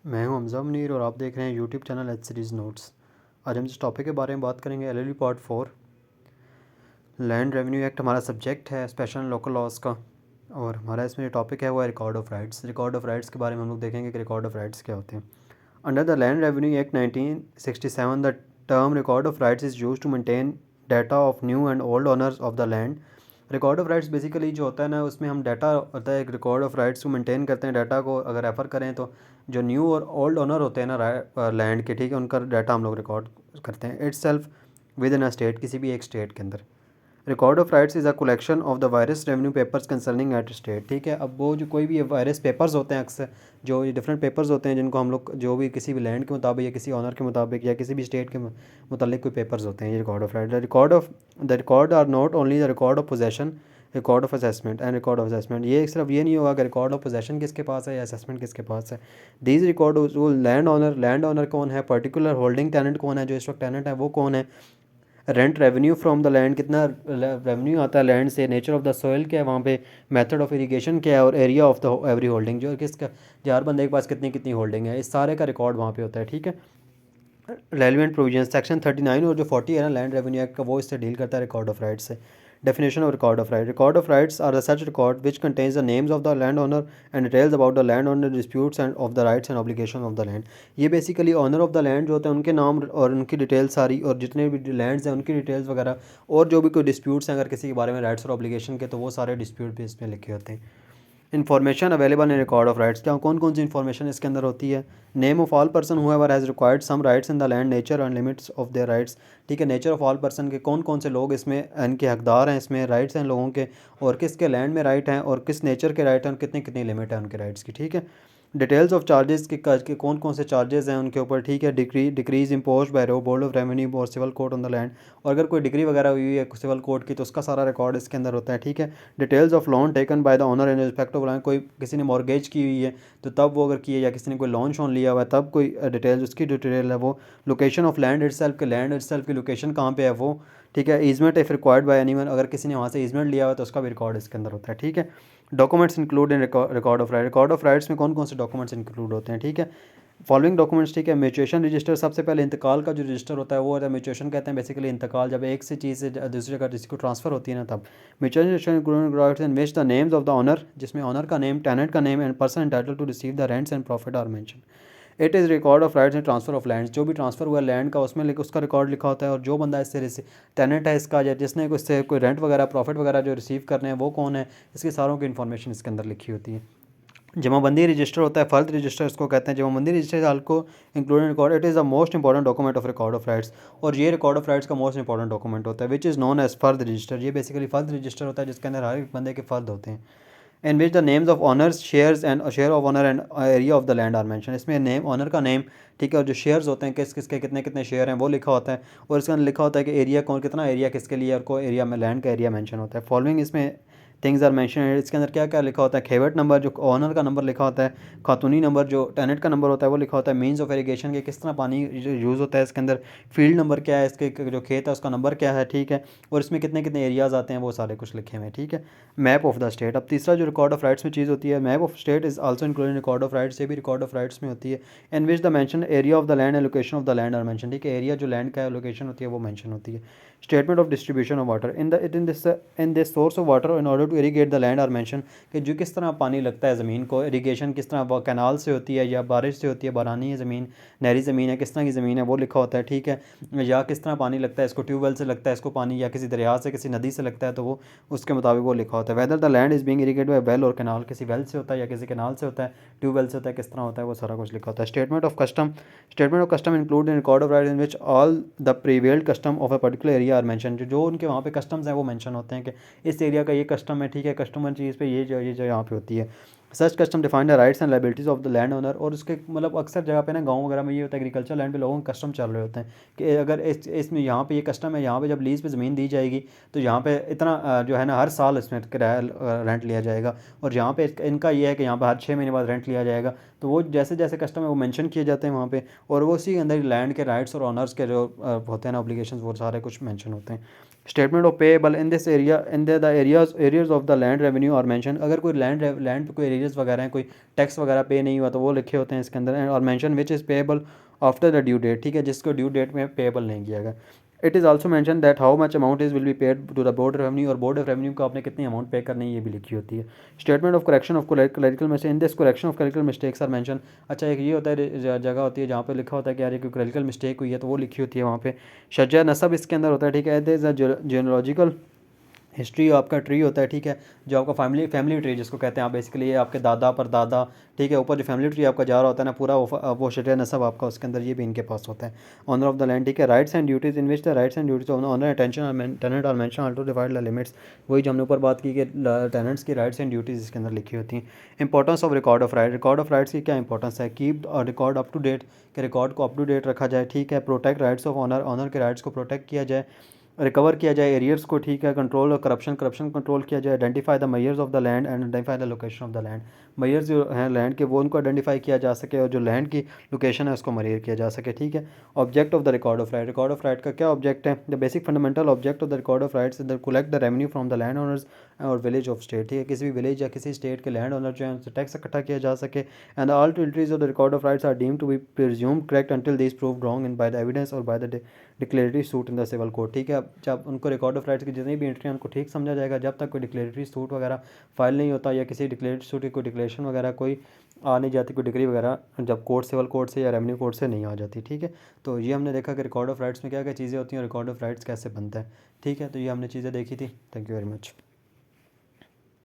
मैं हूं हमज़ा मुनीर और आप देख रहे हैं YouTube channel H series notes. आज हम इस टॉपिक के बारे में बात करेंगे LLB part 4। Land revenue act हमारा सब्जेक्ट है स्पेशल एंड लोकल लॉज का, और हमारा इसमें जो टॉपिक है वो है record of rights. Record of rights के बारे में हम लोग देखेंगे कि रिकॉर्ड ऑफ राइट्स क्या होते हैं। Under the land revenue act 1967 the term record of rights is use to maintain data of new and old owners of the land. Record of rights basically जो होता है ना, उसमें हम डाटा होता है, एक रिकॉर्ड ऑफ राइट्स को मेंटेन करते हैं। डाटा को अगर रेफ़र करें तो जो न्यू और ओल्ड ओनर होते हैं ना लैंड के, ठीक है, उनका डाटा हम लोग रिकॉर्ड करते हैं itself within a state, किसी भी एक स्टेट के अंदर। Record of rights is a collection of the various revenue papers concerning at state, ठीक है। अब वो जो कोई भी वायरस पेपर्स होते हैं, अक्सर जो डिफरेंट पेपर्स होते हैं जिनको हम लोग जो भी किसी भी लैंड के मुताबिक या किसी ऑनर के मुताबिक या किसी भी स्टेट के मुतालिक कोई पेपर्स होते हैं, ये record of right. The record are not only the record of possession, record of assessment and record of assessment. ये सिर्फ ये नहीं होगा कि रिकॉर्ड ऑफ पोजेशन किसके पास है या असेसमेंट किसके पास है। दीज रिकॉर्ड लैंड ओनर कौन है, पर्टिकुलर होल्डिंग टेनेंट कौन है, जो इस वक्त टेनेंट है वो कौन है, rent revenue from the land, कितना रेवेन्यू आता है लैंड से, नेचर ऑफ द सॉइल क्या है वहाँ पे, मेथड ऑफ इरिगेशन क्या है, और area of the every holding, जो किसका हर बंदे के पास कितनी कितनी होल्डिंग है, इस सारे का रिकॉर्ड वहाँ पे होता है, ठीक है। रेलिवेंट प्रोविजन सेक्शन 39 और जो 40 है ना लैंड रेवेन्यू एक्ट का, वो इससे डील करता है रिकॉर्ड ऑफ राइट्स से। Definition of record of right. Record of rights are the such record which contains the names of the land owner and details about the land owner disputes and of the rights and obligation of the land. ये basically owner of the land जो होते हैं उनके नाम और उनकी detail सारी, और जितने भी लैंड्स हैं उनकी डिटेल्स वगैरह, और जो भी कोई डिस्प्यूट्स हैं अगर किसी के बारे में राइट्स और ऑब्लिगेशन के, तो वो सारे डिस्प्यूट भी इसमें लिखे होते हैं। Information available in record of rights, क्या कौन कौन सी इन्फॉर्मेशन इसके अंदर होती है। Name of all person whoever has required some rights in the land, nature and limits of their rights, ठीक है। नेचर ऑफ ऑल पर्सन के कौन कौन से लोग इसमें इनके हकदार हैं, इसमें राइट्स हैं लोगों के, और किसके लैंड में राइट हैं, और किस नेचर के राइट हैं, और कितनी कितनी लिमिट है उनके राइट्स की, ठीक है। डिटेल्स ऑफ चार्जेस के कौन कौन से चार्जेस हैं उनके ऊपर, ठीक है। Decrees impose by board of revenue और civil court on the land, और अगर कोई डिग्री वगैरह हुई है सिविल कोर्ट की तो उसका सारा रिकॉर्ड इसके अंदर होता है, ठीक है। Details of loan taken by the owner in respect of land, कोई किसी ने मॉर्गेज की हुई है तो तब वो अगर की है, या किसी ने कोई लोन शोन लिया हुआ है तब कोई डिटेल्स उसकी डिटेल है वो। लोकेशन ऑफ लैंड इटसेल्फ के, लैंड इटसेल्फ की लोकेशन कहाँ पे है वो, ठीक है। Easement if required by anyone, अगर किसी ने वहाँ से ईजमेंट लिया हुआ है तो उसका भी रिकॉर्ड इसके अंदर होता है, ठीक है। Documents include in record of right. Record of rights में कौन कौन से डॉक्यूमेंट्स इंक्लूड होते हैं, ठीक है। फॉलोइंग डॉक्यूमेंट्स, ठीक है। म्यूचुएशन रजिस्टर, सबसे पहले इंतकाल का जो रजिस्टर होता है वो होता है, म्यूचुएशन कहते हैं बेसिकली इंतकाल, जब एक से चीज़ से दूसरी जगह किसी को ट्रांसफ़र होती है ना तब। Mutual register in which the names of the owner, जिसमें ऑनर का नेम, टेनेंट का name and person entitle to receive the rents and profit are mention. It is record of rights and transfer of land, जो भी transfer हुआ land का उसमें उसका record लिखा होता है, और जो बंदा इससे टेनेंट है इसका, या जिसने इससे कोई रेंट वगैरह प्रॉफिट वगैरह जो रिसीव करने हैं वो कौन है, इसकी सारों की इन्फॉर्मेशन इसके अंदर लिखी होती है। जमाबंदी रजिस्टर होता है, फ़र्द रजिस्टर इसको कहते हैं। जमाबंदी रजिस्टर साल को included record, it is the most important document of record of rights, और ये रिकॉर्ड ऑफ राइट्स का मोस्ट इंपॉर्टेंट डॉक्यूमेंट होता है, विच इज़ नोन एज फ़र्द रजिस्टर। ये बेसिकली फ़र्द रजिस्टर होता है जिसके अंदर हर एक बंदे के फ़र्द होते हैं। In which the names of owners, shares and share of owner and area of the land are mention. इसमें नेम, ऑनर का नेम, ठीक है, और जो शेयर्स होते हैं किस किसके कितने कितने शेयर हैं वो लिखा होता है, और इसके अंदर लिखा होता है कि एरिया कौन, कितना एरिया किसके लिए, और कोई एरिया में लैंड का एरिया मेंशन होता है। फॉलोइंग इसमें थिंग्स आर मेंशन, इसके अंदर क्या क्या लिखा होता है। खेवट नंबर, जो ऑनर का नंबर लिखा होता है। खातूनी नंबर, जो टेनेंट का नंबर होता है वो लिखा होता है। मीन्स ऑफ इरिगेशन के, किस तरह पानी यूज़ होता है इसके अंदर। फील्ड नंबर क्या है, इसके जो खेत है उसका नंबर क्या है, ठीक है, और इसमें कितने कितने एरियाज़ आते हैं वो सारे कुछ लिखे हुए हैं, ठीक है। Map of the state. अब तीसरा जो रिकॉर्ड ऑफ राइट्स में चीज़ होती है, map of state is also included record of rights, ये भी रिकॉर्ड ऑफ राइट्स में होती है। In which the mention area of the land and location of the land are mention, ठीक है। एरिया जो लैंड का है, लोकेशन होती है वो मेंशन होती है। Statement of distribution of water in this source of water in order to irrigate the land are mention, कि जो किस तरह पानी लगता है ज़मीन को, इरीगेशन किस तरह कैनाल से होती है या बारिश से होती है, बारानी है ज़मीन, नहरी ज़मीन है, किस तरह की ज़मीन है वो लिखा होता है, ठीक है। या किस तरह पानी लगता है, इसको ट्यूबवेल से लगता है इसको पानी, या किसी दरिया से किसी नदी से लगता है, तो वो उसके मुताबिक वो लिखा होता है। Whether the land is being irrigated by well और कैनाल, किसी वेल से होता है या किसी कैनाल से होता है, ट्यूबवेल से होता है, किस तरह होता है वो सारा कुछ लिखा होता है। Statement of custom include in record of right in which all the prevailed custom of a particular area are mention, जो उनके वहाँ पे कस्टम्स हैं वो मेंशन होते हैं कि इस एरिया का ये कस्टम है, ठीक है, कस्टमर चीज़ पे ये जो यहाँ पे होती है। Such custom define the rights and liabilities of the land owner, और उसके मतलब अक्सर जगह पे ना गांव वगैरह में ये होता है एग्रीकल्चर लैंड पे लोगों के कस्टम चल रहे होते हैं कि अगर इसमें यहाँ पे ये कस्टम है, यहाँ पे जब लीज़ पे ज़मीन दी जाएगी तो यहाँ पे इतना जो है ना हर साल इसमें किराया रेंट लिया जाएगा, और यहाँ पे इनका ये है कि यहाँ पे हर 6 महीने बाद रेंट लिया जाएगा। तो वो जैसे जैसे कस्टम है वो मेंशन किए जाते हैं वहाँ पे, और वो उसी के अंदर लैंड के राइट्स और ऑनर्स के जो होते हैं ना ऑब्लिगेशंस, वो सारे कुछ मेंशन होते हैं। Statement of payable in this area in the areas of the land revenue और मेंशन, अगर कोई लैंड पे कोई एरियर्स वगैरह हैं, कोई टैक्स वगैरह पे नहीं हुआ तो वो लिखे होते हैं इसके अंदर। और mention which is payable after the due date, ठीक है, जिसको ड्यू डेट में पेएबल नहीं किया गया। It is also mention that how much amount is will be paid to the board revenue, और बोर्ड ऑफ रेवेन्यू को आपने कितनी अमाउंट पे करनी है ये भी लिखी होती है। Statement of correction of clerical mistake, in this correction of clerical mistakes are mention. अच्छा, एक ये होता है जगह होती है जहाँ पे लिखा होता है कि यार कोई क्लरिकल मिस्टेक हुई है तो वो लिखी होती है वहाँ पे। शज्जा नसब इसके अंदर होता है, ठीक है। दिस जेनोलॉजिकल हिस्ट्री आपका ट्री होता है, ठीक है, जो आपका फैमिली ट्री जिसको कहते हैं आप बेसिकली, ये आपके दादा परदादा, ठीक है, ऊपर जो फैमिली ट्री आपका जा रहा होता है ना पूरा, वो शजर नसब आपका उसके अंदर ये भी इनके पास होता है। ऑनर ऑफ द लैंड, ठीक है, rights and duties in which the rights and duties of owner tenant tenant are mention also divide the limits. वही जो हमने ऊपर बात की कि टेनेंट्स की राइट्स एंड ड्यूटीज़ इसके अंदर लिखी होती हैं। Importance of record of right, record of rights की क्या इंपॉर्टेंस है? Keep record up to date, के रिकॉर्ड को अप टू डेट रखा जाए, ठीक है। Protect rights of owner, owner के राइट्स को प्रोटेक्ट किया जाए, रिकवर किया जाए एरियर्स को, ठीक है। कंट्रोल और करप्शन कंट्रोल किया जाए। Identify the mayors of the land and identify the location of the land, mayors जो हैं लैंड के वो उनको आइडेंटिफाई किया जा सके, और जो लैंड की लोकेशन है उसको मरियर किया जा सके, ठीक है। Object of the record of right, record of right का क्या ऑब्जेक्ट है? The basic fundamental object of the record of rights the collect the revenue from the land owners और विलेज ऑफ स्टेट, ठीक है, किसी भी विलेज या किसी स्टेट के लैंड ओनर जो है उनसे टैक्स इकट्ठा किया जा सके। And all entries of the record of rights are deemed to be presumed correct until this proved wrong in by the evidence और by the declaratory suit in the civil court, ठीक है। जब उनको record of rights की जितनी भी entry उनको ठीक समझा जाएगा, जब तक कोई डिक्लेरेटरी सूट वगैरह फाइल नहीं होता या किसी डिक्लेरेटरी सूट की कोई डिक्लेरेशन वगैरह कोई आ नहीं जाती, कोई डिग्री वगैरह जब कोर्ट सिविल कोर्ट से या रेवेन्यू कोर्ट से नहीं आ जाती, ठीक है। तो ये हमने देखा कि रिकॉर्ड ऑफ राइट्स में क्या क्या चीज़ें होती हैं और रिकॉर्ड ऑफ राइट्स कैसे बनता है, ठीक है। तो ये हमने चीज़ें देखी थी। Thank you very much.